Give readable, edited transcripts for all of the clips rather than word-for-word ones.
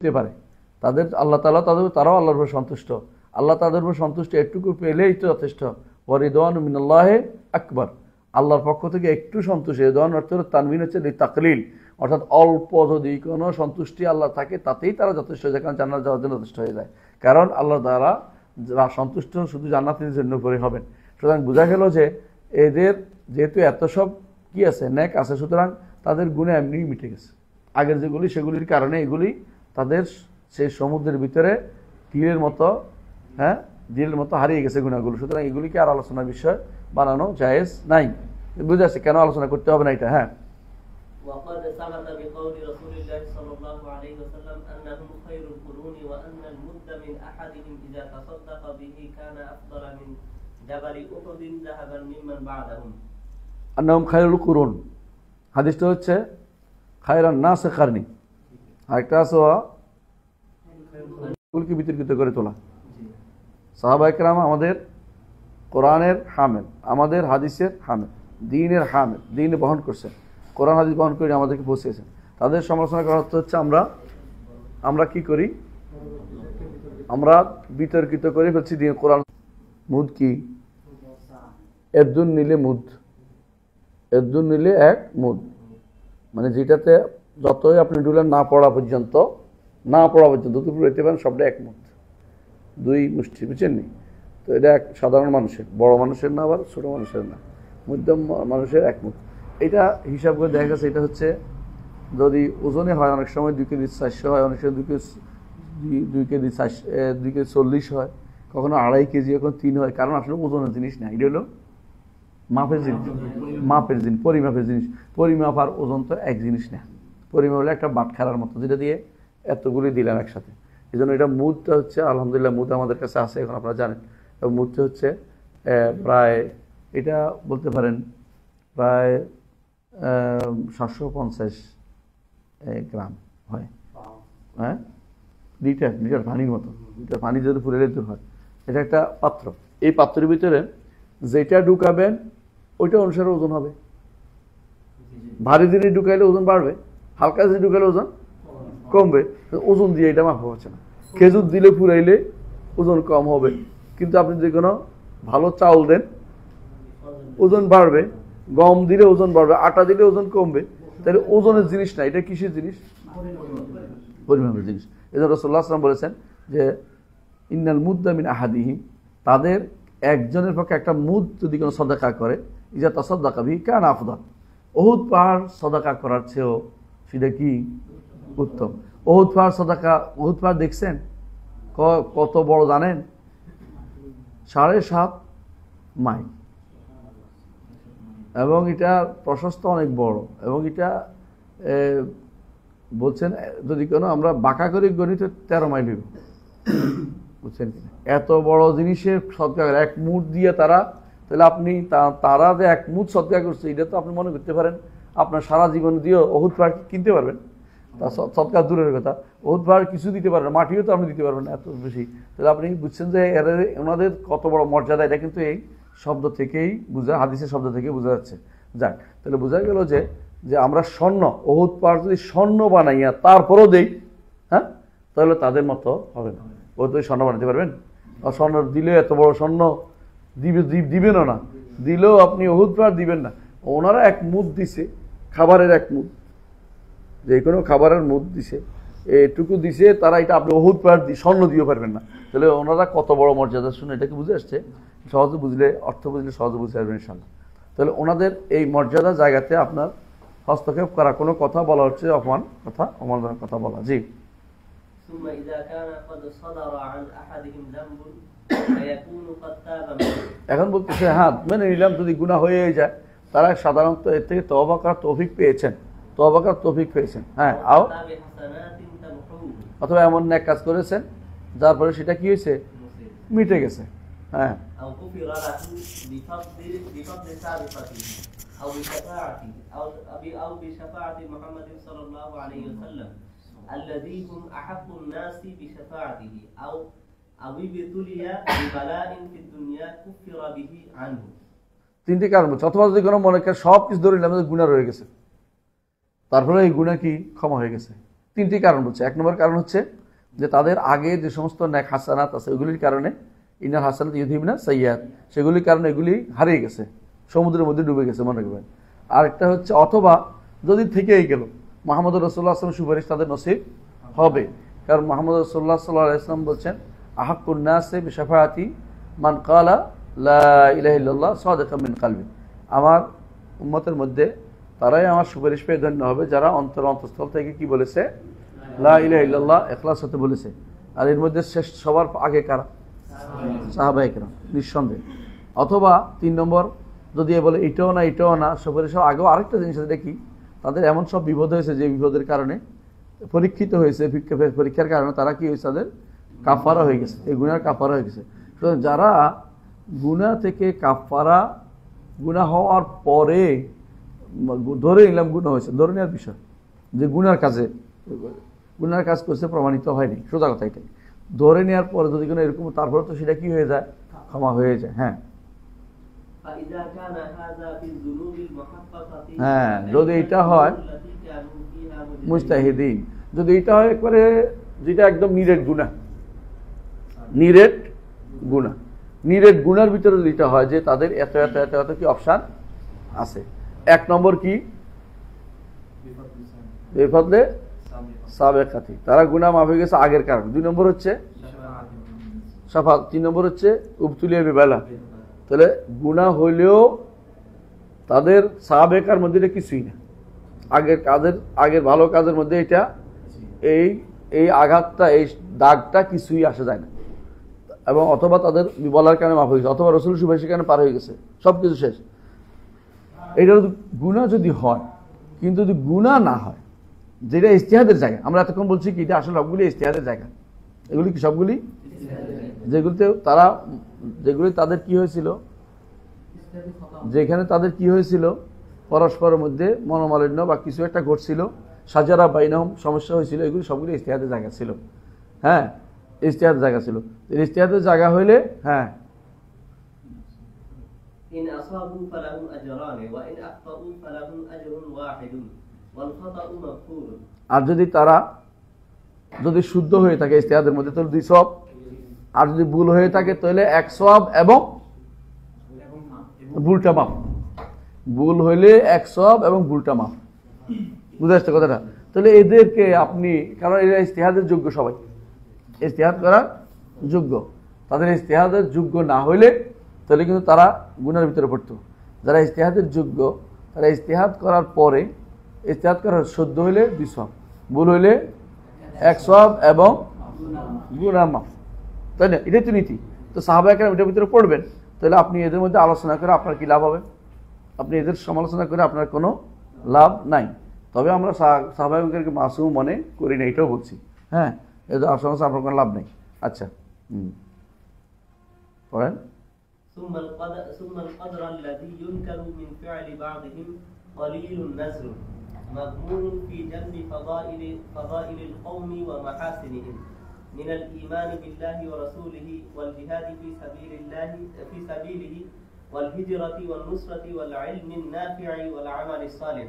পেতে পারে, তাদের আল্লাহ তাআলা তারাও আল্লাহর উপর সন্তুষ্ট, আল্লাহ তাদের উপর সন্তুষ্ট এটুকু পেলেই তো যথেষ্ট। ওয়ারিদওয়ানু মিনাল্লাহি আকবার, আল্লাহর পক্ষ থেকে একটু সন্তুষ্টি, রিদওয়ান অর্থ হলো তানবিন হচ্ছে তাকলিল, অর্থাৎ অল্প যদি কোনো সন্তুষ্টি আল্লাহ থাকে তাতেই তারা যথেষ্ট হয়ে যায়, কারণ জান্নাত যাওয়ার জন্য যথেষ্ট হয়ে যায়। কারণ আল্লাহ দ্বারা সন্তুষ্ট শুধু জান্নাতের জন্য করে হবেন। সুতরাং বোঝা গেল যে এদের যেহেতু এত সব কি আছে, নেক আছে, সুতরাং তাদের গুণে এমনিই মিটে গেছে। আগের যেগুলি সেগুলির কারণে এগুলি তাদের সেই সমুদ্রের ভিতরে ঢিলের মতো, ঢিলের মতো হারিয়ে গেছে গুণাগুলো। সুতরাং এগুলিকে আর আলোচনার বিষয় বানানো জায়েজ নাই। বুঝে আসছে কেন আলোচনা করতে হবে না এটা? হ্যাঁ, وقد ثبت بقول رسول الله صلى الله عليه وسلم أنهم خير القرون وأن المد من أحدهم إذا تصدق به كان أفضل من جبل أحد ذهبا ممن بعدهم أنهم خير القرون হাদিসটা হচ্ছে খায়রান নাস কারনি, আরেকটা আছে এগুলোকে বিতর্কিত করে তোলা। সাহাবায়ে কেরাম আমাদের কোরআনের হামেল, আমাদের হাদিসের হামেল, দ্বীনের হামেল, দ্বীন বহন করছেন, কোরআন হাদিস বহন করে আমাদেরকে পৌঁছেছেন। তাদের সমালোচনা করার অর্থ হচ্ছে আমরা কি করি, আমরা বিতর্কিত করে ফেলছি দ্বীন কোরআন। মুদ কি? এরদুন নিলে মুদ, এরদুন নিলে এক মুদ, মানে যেটাতে যতই আপনি ডুলেন না পড়া পর্যন্ত দুপুর হইতে পারেন সবটা এক মুদ, দুই মুষ্টি, বুঝছেন নি? তো এটা এক সাধারণ মানুষের, বড় মানুষের না, আবার ছোট মানুষের না, মধ্যম মানুষের এক মুদ। এটা হিসাব করে দেখা গেছে এটা হচ্ছে যদি ওজনে হয়, অনেক সময় 2 কেজি 400 হয়, অনেক সময় 2 কেজি 40 হয়, কখনো 2.5 কেজি, কখনো 3 হয়। কারণ আসলে ওজনের জিনিস না, এটা হলো মাপের জিনিস, পরিমাপের জিনিস। পরিমাপ আর ওজন তো এক জিনিস না। পরিমাপ হলো একটা বাটখারার মতো, যেটা দিয়ে এতগুলি দিলাম একসাথে। এই জন্য এটা মুদটা হচ্ছে, আলহামদুলিল্লাহ মুদ আমাদের কাছে আছে এখন, আপনারা জানেন। এবং মুদটা হচ্ছে প্রায়, এটা বলতে পারেন প্রায় 750 গ্রাম হয়। হ্যাঁ, লিটার পানির মতো, লিটার পানি যদি পুরে দূর হয়। এটা একটা পাত্র, এই পাত্রের ভিতরে যেটা ঢুকাবেন ওইটা অনুসারে ওজন হবে। ভারী জিনিস ঢুকাইলে ওজন বাড়বে, হালকা জিনিস ঢুকাইলে ওজন কমবে। ওজন দিয়ে এটা মাপা হচ্ছে না। খেজুর দিলে পুরাইলে ওজন কম হবে, কিন্তু আপনি যে কোনো ভালো চাউল দেন ওজন বাড়বে, গম দিলে ওজন বাড়বে, আটা দিলে ওজন কমবে। তাহলে ওজনের জিনিস না, এটা কিসের জিনিস? পরিমাপের জিনিস। এজন্য রাসূলুল্লাহ সাল্লাল্লাহু আলাইহি ওয়াসাল্লাম বলেছেন যে ইন্নাল মুদ্দা মিন আহাদিহিম, তাদের একজনের পক্ষে একটা মুদ যদি কোনো সদকা করে, ইজা তাসাদ্দাকা বিহি কানা আফদাল, উহুদ পাহাড় সদকা করার চেয়েও সেটা কি উত্তম। উহুদ পাহাড় সদকা, উহুদ পাহাড় দেখছেন কত বড় জানেন? 7.5 মাইল, এবং এটা প্রশস্ত অনেক বড়, এবং এটা বলছেন যদি কোনো আমরা বাঁকা করে গণিত 13 মাইল হইব, বুঝছেন কিনা? এত বড় জিনিসের সদকা করে এক মুঠ দিয়ে তারা, তাহলে আপনি তারা যে এক মুঠ সদকা করছে, এটা তো আপনি মনে করতে পারেন আপনার সারা জীবন দিয়েও উহুদ পাহাড় কিনতে পারবেন। তা সদকা দূরের কথা, উহুদ পাহাড় কিছু দিতে পারবেন, মাটিও তো আপনি দিতে পারবেন না এত বেশি। তাহলে আপনি বুঝছেন যে ওনাদের কত বড় মর্যাদা। এটা কিন্তু এই শব্দ থেকেই হাদিসের শব্দ থেকে বোঝা যাচ্ছে। যাক, তাহলে বোঝা গেল যে আমরা স্বর্ণ, উহুদ পাহাড় যদি স্বর্ণ বানাইয়া তারপরও দেই, হ্যাঁ, তাহলে তাদের মতো হবে না। ও তো স্বর্ণ বানাতে পারবেন? আর স্বর্ণ দিলে এত বড় স্বর্ণ দিবেনও না, দিলেও আপনি উহুদ পাহাড় দিবেন না। ওনারা এক মুদ দিছে, খাবারের এক মুদ, যে কোনো খাবারের মুদ দিছে, এটুকু দিছে তারা, এটা আপনি উহুদ পাহাড় স্বর্ণ দিয়েও পারবেন না। তাহলে ওনারা কত বড় মর্যাদা, শুনে এটাকে বুঝে আসছে। সহজে বুঝলে, অর্থ বুঝলে সহজে বুঝতে পারবেন ইনশাআল্লাহ। তাহলে ওনাদের এই মর্যাদা জায়গাতে আপনার হস্তক্ষেপ করা, কোনো কথা বলা হচ্ছে অপমানজনক কথা বলা। জি, এখন বলতেছে হ্যাঁ মেনে নিলাম যদি গুনাহ হয়ে যায়, তারা সাধারণত এর থেকে তওবা করার তৌফিক পেয়েছেন, হ্যাঁ, অথবা এমন নেক কাজ করেছেন যার পরে সেটা কি হয়েছে, মিটে গেছে। হ্যাঁ, তিনটি কারণ বলছে। অথবা যদি কোনো মনে করেন সব কিছু ধরে নিলাম গুনাহ রয়ে গেছে, তারপরে এই গুনাহ কি ক্ষমা হয়ে গেছে, তিনটি কারণ বলছে। এক নম্বর কারণ হচ্ছে যে তাদের আগে যে সমস্ত নেক হাসানাত আছে ওইগুলির কারণে, ইনাল হাসানাত ইউযহিবনা সাইয়্যাত, সেগুলির কারণে এগুলি হারিয়ে গেছে, সমুদ্রের মধ্যে ডুবে গেছে, মনে রাখবেন। আরেকটা হচ্ছে অথবা যদি থেকেই গেল, মুহাম্মদ রাসূলুল্লাহ সাল্লাল্লাহু আলাইহি ওয়াসাল্লাম সুপারিশ তাদের নসিব হবে। কারণ মুহাম্মদ রাসূলুল্লাহ সাল্লাল্লাহু আলাইহি ওয়াসাল্লাম বলছেন, আহাক্কুন নাসি বিশাফাআতি মান ক্বালা লা ইলাহা ইল্লাল্লাহ সাদিকাম মিন কলবি। আমার উম্মতের মধ্যে তারাই আমার সুপারিশ পেয়ে ধন্য হবে যারা অন্তঃস্থল থেকে কি বলেছে, লা ইলাহা ইল্লাল্লাহ ইখলাস হতে বলেছে। আর এর মধ্যে শেষ সবার আগে কারা? সাহাবায়ে কেরাম, নিঃসন্দেহে। অথবা 3 নম্বর যদি বলে এটাও না সুপারিশ আগেও আরেকটা জিনিস আছে, দেখি তাদের এমন সব বিপদ হয়েছে যে বিপদের কারণে পরীক্ষিত হয়েছে, পরীক্ষার কারণে তারা কি হয়েছে, তাদের কাফারা হয়ে গেছে, এই গুনার কাফারা হয়ে গেছে। সুতরাং যারা গুনাহ থেকে কাফারা, গুনাহ হওয়ার পরে ধরে নিলাম গুনাহ হয়েছে, ধরে নেওয়ার বিষয় যে গুনার কাজ করছে প্রমাণিত হয়নি, সোজা কথা এটাই। ধরে নেওয়ার পরে যদি কোনো এরকম, তারপরে তো সেটা কি হয়ে যায়, ক্ষমা হয়ে যায়। হ্যাঁ হ্যাঁ, যদি এটা হয় মুস্তাহিদিন, যদি এটা হয় একবারে যেটা একদম নিরেট গুনার ভিতরে যদি এটা হয় যে তাদের এত এত এত এত কি অপশান আছে। 1 নম্বর কি, বেফাদলে সাবেকাতি, তারা গুনাহ মাফ হয়ে গেছে আগের কারণে। 2 নম্বর হচ্ছে শাফাত। 3 নম্বর হচ্ছে উবতুলিয়া বিবালা, তাহলে গুনাহ হইলেও তাদের সাবেকার মধ্যে এটা কিছুই না, আগের ভালো কাজের মধ্যে এটা এই আঘাতটা, এই দাগটা কিছুই আসা যায় না। এবং অথবা তাদের বলার কারণে মাফ হয়ে গেছে, অথবা রাসূল সুপারিশের কারণে পার হয়ে গেছে, সবকিছু শেষ। এটা গুনাহ যদি হয়, কিন্তু যদি গুনাহ না হয়, যেটা ইজতিহাদের জায়গা, আমরা এতক্ষণ বলছি কি এটা আসলে সবগুলি ইজতিহাদের জায়গা, এগুলি কি সবগুলি যেগুলি তাদের কি হয়েছিল, যেখানে তাদের কি হয়েছিল পরস্পরের মধ্যে মনোমালিন্য বা কিছু একটা ঘটছিল, সাজারা বাইনাহুম, সমস্যা হয়েছিল, এগুলি সবগুলি ইজতিহাদের জায়গা ছিল। হ্যাঁ, ইজতিহাদের জায়গা ছিল। ইজতিহাদের জায়গা হইলে হ্যাঁ, ইন আসাবু ফালাহুম আজরান ওয়া ইন আখতাউ ফালাহুম আজরুন ওয়াহিদুন ওয়াল খাতাউ মাগফুরুন। আর যদি শুদ্ধ হয়ে থাকে ইজতিহাদের মধ্যে তাহলে 2 সওয়াব, আর যদি ভুল হয়ে থাকে তাহলে 1 সওয়াব এবং ভুলটা মাফ। ভুল হইলে 1 সওয়াব এবং ভুলটা মাফ, বুঝতে পারছো কথাটা? তাহলে এদেরকে আপনি, কারণ এরা ইজতিহাদের যোগ্য, সবাই ইজতিহাদ করার যোগ্য, তাদের ইজতিহাদের যোগ্য না হইলে তাহলে কিন্তু তারা গুনার ভিতরে পড়তো। যারা ইজতিহাদের যোগ্য তারা ইজতিহাদ করার পরে, ইজতিহাদ করার শুদ্ধ হইলে 2 সওয়াব, ভুল হইলে 1 সওয়াব এবং গুনাহ মাফ, তাই না? এটাই তো নীতি। তো সাহাবায়ে কেরাম এটার ভিতরে পড়বেন, তাহলে আপনি এদের মধ্যে আলোচনা করে আপনার কি লাভ হবে? আপনি এদের সমালোচনা করে আপনার কোনো লাভ নাই। তবে আমরা সাহাবায়ে কেরামকে মাসুম মনে করি না, এটাও বলছি। হ্যাঁ, এদের সমালোচনা আপনার কোনো লাভ নেই। আচ্ছা, পড়েন। ثم القدر الذي ينكر من فعل بعضهم قليل النزر مضمون في جلب فضائل القوم ومحاسنهم من الإيمان بالله ورسوله والجهاد في سبيله والهجرة والنصرة والعلم النافع والعمل الصالح।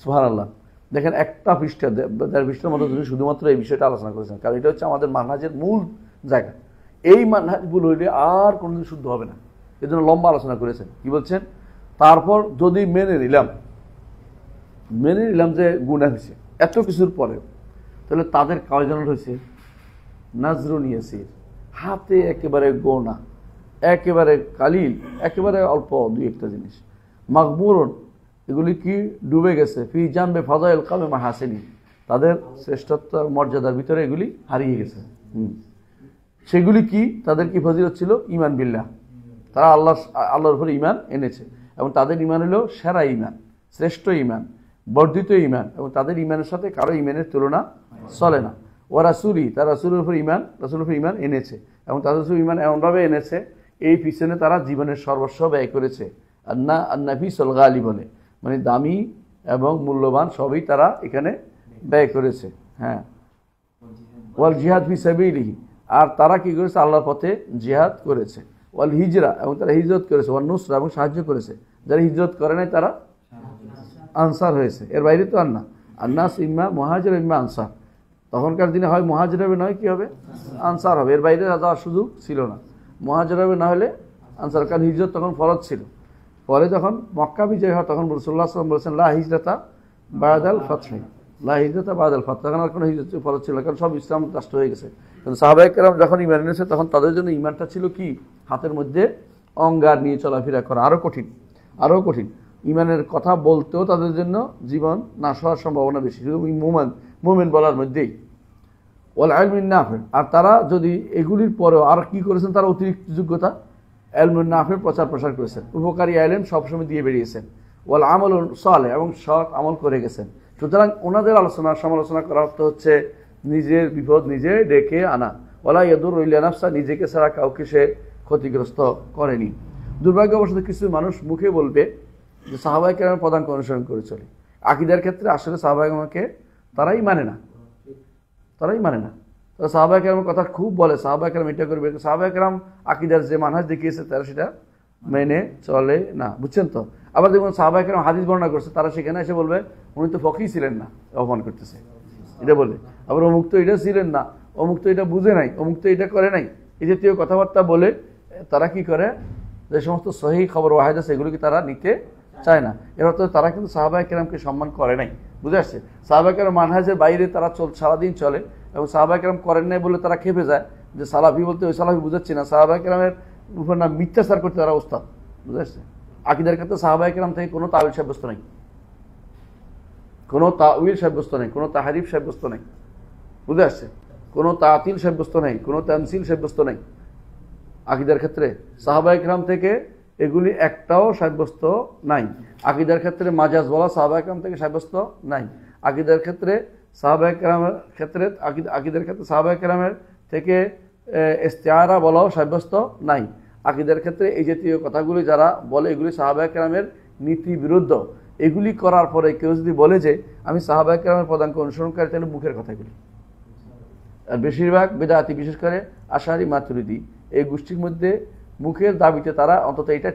সুবহানাল্লাহ। দেখেন, একটা পৃষ্ঠার মধ্যে তুমি শুধুমাত্র এই বিষয়টা আলোচনা করেছেন, কারণ এটা হচ্ছে আমাদের মানহাজের মূল জায়গা। এই মানহাজ ভুল হইলে আর কোনোদিন শুদ্ধ হবে না, এই জন্য লম্বা আলোচনা করেছেন। কি বলছেন? তারপর যদি মেনে নিলাম যে গুনাহ হয়েছে এত কিছুর পরে, তাহলে তাদের কয়জন হয়েছে? নাজরুন ইয়াসির, হাতে একেবারে গোনা, একেবারে কালিল, একেবারে অল্প 2-1টা জিনিস। মাগবুরুন, এগুলি কি ডুবে গেছে। ফি জানবে ফাদাইল কামে মাহাসিনি, তাদের শ্রেষ্ঠত্ব মর্যাদার ভিতরে এগুলি হারিয়ে গেছে। সেগুলি কি? তাদের কি ফজিলত ছিল? ঈমান বিল্লাহ, তারা আল্লাহর উপরে ঈমান এনেছে, এবং তাদের ঈমান হলো সেরা ঈমান, শ্রেষ্ঠ ঈমান, বর্ধিত ঈমান, এবং তাদের ঈমানের সাথে কারো ঈমানের তুলনা চলে না। ও রাসূলি, তারা রাসূলের উপর ঈমান এনেছে, এবং তাদের উপর ঈমান এমনভাবে এনেছে এই পিছনে তারা জীবনের সর্বস্ব ব্যয় করেছে। আন্নাফিসুল গালি বলে, মানে দামি এবং মূল্যবান সবই তারা এখানে ব্যয় করেছে। হ্যাঁ, ওয়াল জিহাদ ফি সাবিলিহি, আর তারা কি করেছে? আল্লাহর পথে জিহাদ করেছে। ওয়াল হিজরা, এবং তারা হিজরত করেছে। ওয়াল নুসরা, এবং সাহায্য করেছে। যারা হিজরত করে নাই তারা আনসার হয়েছে, এর বাইরে তো আর না। আন্নাস ইম্মা মুহাজির ইম্মা আনসার, তখনকার দিনে হয় মুহাজির হবে, নয় কি হবে, আনসার হবে। এর বাইরে যাওয়ার সুযোগ ছিল না। মুহাজির হবে না হলে আনসার, কারণ হিজরত তখন ফরজ ছিল। পরে যখন মক্কা বিজয় হয় তখন রাসূলুল্লাহ সাল্লাল্লাহু আলাইহি ওয়াসাল্লাম বলেছেন লা হিজরাতা বাদাল ফাতহি, লা হিজরাতা বাদাল ফাতহ। তখন আর কোনো হিজরত ফরজ ছিল না, কারণ সব ইসলাম রাষ্ট্র হয়ে গেছে। কিন্তু সাহাবায়ে কেরাম যখন ঈমান এনেছে তখন তাদের জন্য ঈমানটা ছিল কি, হাতের মধ্যে অঙ্গার নিয়ে চলাফেরা করা, আরো কঠিন, আরো কঠিন। ঈমানের কথা বলতেও তাদের জন্য জীবন নাশ হওয়ার সম্ভাবনা বেশি, শুধু মুমিন বলার মধ্যেই। ওয়াল ইলমুন নাফি, আর তারা যদি এগুলির পরেও আর কি করেছেন, তারা অতিরিক্ত যোগ্যতা ইলমুন নাফির প্রচার প্রসার করেছেন, উপকারী ইলম সবসময় দিয়ে বেরিয়েছেন। ওয়াল আমালুন সালেহ, এবং সৎ আমল করে গেছেন। সুতরাং ওনাদের আলোচনা সমালোচনা করা অর্থ হচ্ছে নিজের বিপদ নিজে ডেকে আনা। ওয়ালা ইয়াদুরু ইল্লা নাফসা, নিজেকে ছাড়া কাউকে সে ক্ষতিগ্রস্ত করেনি। দুর্ভাগ্যবশত কিছু মানুষ মুখে বলবে যে সাহাবায়ে কেরামের পদাঙ্ক অনুসরণ করে চলে। আকীদার ক্ষেত্রে আসলে সাহাবায়ে কেরামকে তারাই মানে না, তারাই মানে না। তারা সাহাবায়ে কেরামের কথা খুব বলে, সাহাবায়ে কেরাম এটা করবে। সাহাবায়ে কেরাম আকীদার যে মানহাজ দেখিয়েছে তারা সেটা মেনে চলে না, বুঝছেন তো। আবার দেখুন সাহাবায়ে কেরাম হাদিস বর্ণনা করছে, তারা সেখানে এসে বলবে উনি তো ফকিহ ছিলেন না, অপমান করতেছে, এটা বলে। আবার অমুক তো এটা ছিলেন না, অমুক তো এটা বুঝে নাই, অমুক তো এটা করে নাই, এই জাতীয় কথাবার্তা বলে তারা কি করে, যে সমস্ত সহিহ খবর ওয়াহিদ আছে এগুলোকে তারা নিতে চায় না। এর অর্থ তারা কিন্তু সাহাবায়ে কেরামকে সম্মান করে নাই, বুঝে আসছে। সাহাবায়ে কেরাম মানহাজের বাইরে তারা সারাদিন চলে, এবং সাহাবায়ে কেরাম করেন নাই বলে তারা খেপে যায় যে সালাফি বলতে ওই সালাফি বুঝাচ্ছি না। সাহাবায়ে কেরামের উপর না মিথ্যাচার করতে তারা ওস্তাদ, বুঝে আসছে। আকীদার ক্ষেত্রে সাহাবায়ে কেরাম থেকে কোনো তাওয়িল সাব্যস্ত নাই, কোনো তাওয়িল সাব্যস্ত নেই, কোনো তাহরিফ সাব্যস্ত নেই, বুঝে আসছে। কোনো তাতিল সাব্যস্ত নেই, কোনো তামসিল সাব্যস্ত নেই। আকীদার ক্ষেত্রে সাহাবায়ে কেরাম থেকে এগুলি একটাও সাব্যস্ত নাই। আকীদার ক্ষেত্রে মাজাজ বলা সাহাবায়ে কেরাম থেকে সাব্যস্ত নাই। আকীদার ক্ষেত্রে সাহাবায়ে কেরামের ক্ষেত্রে আকীদার ক্ষেত্রে সাহাবায়ে কেরামের থেকে ইস্তিআরা বলাও সাব্যস্ত নাই। আকীদার ক্ষেত্রে এই জাতীয় কথাগুলি যারা বলে এগুলি সাহাবায়ে কেরামের নীতি বিরুদ্ধ। এগুলি করার পরে কেউ যদি বলে যে আমি সাহাবায়ে কেরামের পদাঙ্ক অনুসরণকারী, তাহলে মুখের কথাগুলি। আর বেশিরভাগ বেদাতি, বিশেষ করে আশারি মাতুরিদি, এই গোষ্ঠীর মধ্যে মুখের দাবিতে তারা অন্তত এটা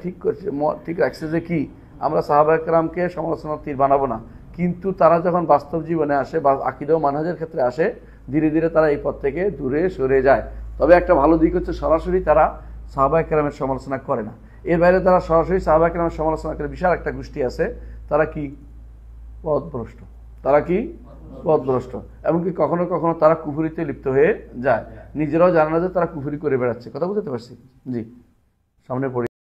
ঠিক রাখছে যে কি, আমরা সাহাবায়ে কেরামকে সমালোচনার তীর বানাবো না। কিন্তু তারা যখন বাস্তব জীবনে আসে বা আকীদা ও মানহাজের ক্ষেত্রে আসে, ধীরে ধীরে তারা এই পথ থেকে দূরে সরে যায়। তবে একটা ভালো দিক হচ্ছে সরাসরি তারা সাহাবায়ে কেরামের সমালোচনা করে না। এর বাইরে তারা সরাসরি সাহাবায়ে কেরামের সমালোচনা করে বিশাল একটা গোষ্ঠী আছে, তারা কি পথভ্রষ্ট, তারা কি পথভ্রষ্ট। এমনকি কখনো কখনো তারা কুফরিতে লিপ্ত হয়ে যায়, নিজেরাও জানে না যে তারা কুফরি করে বেড়াচ্ছে। কথা বুঝতে পারছি? জি, সামনে পড়ি।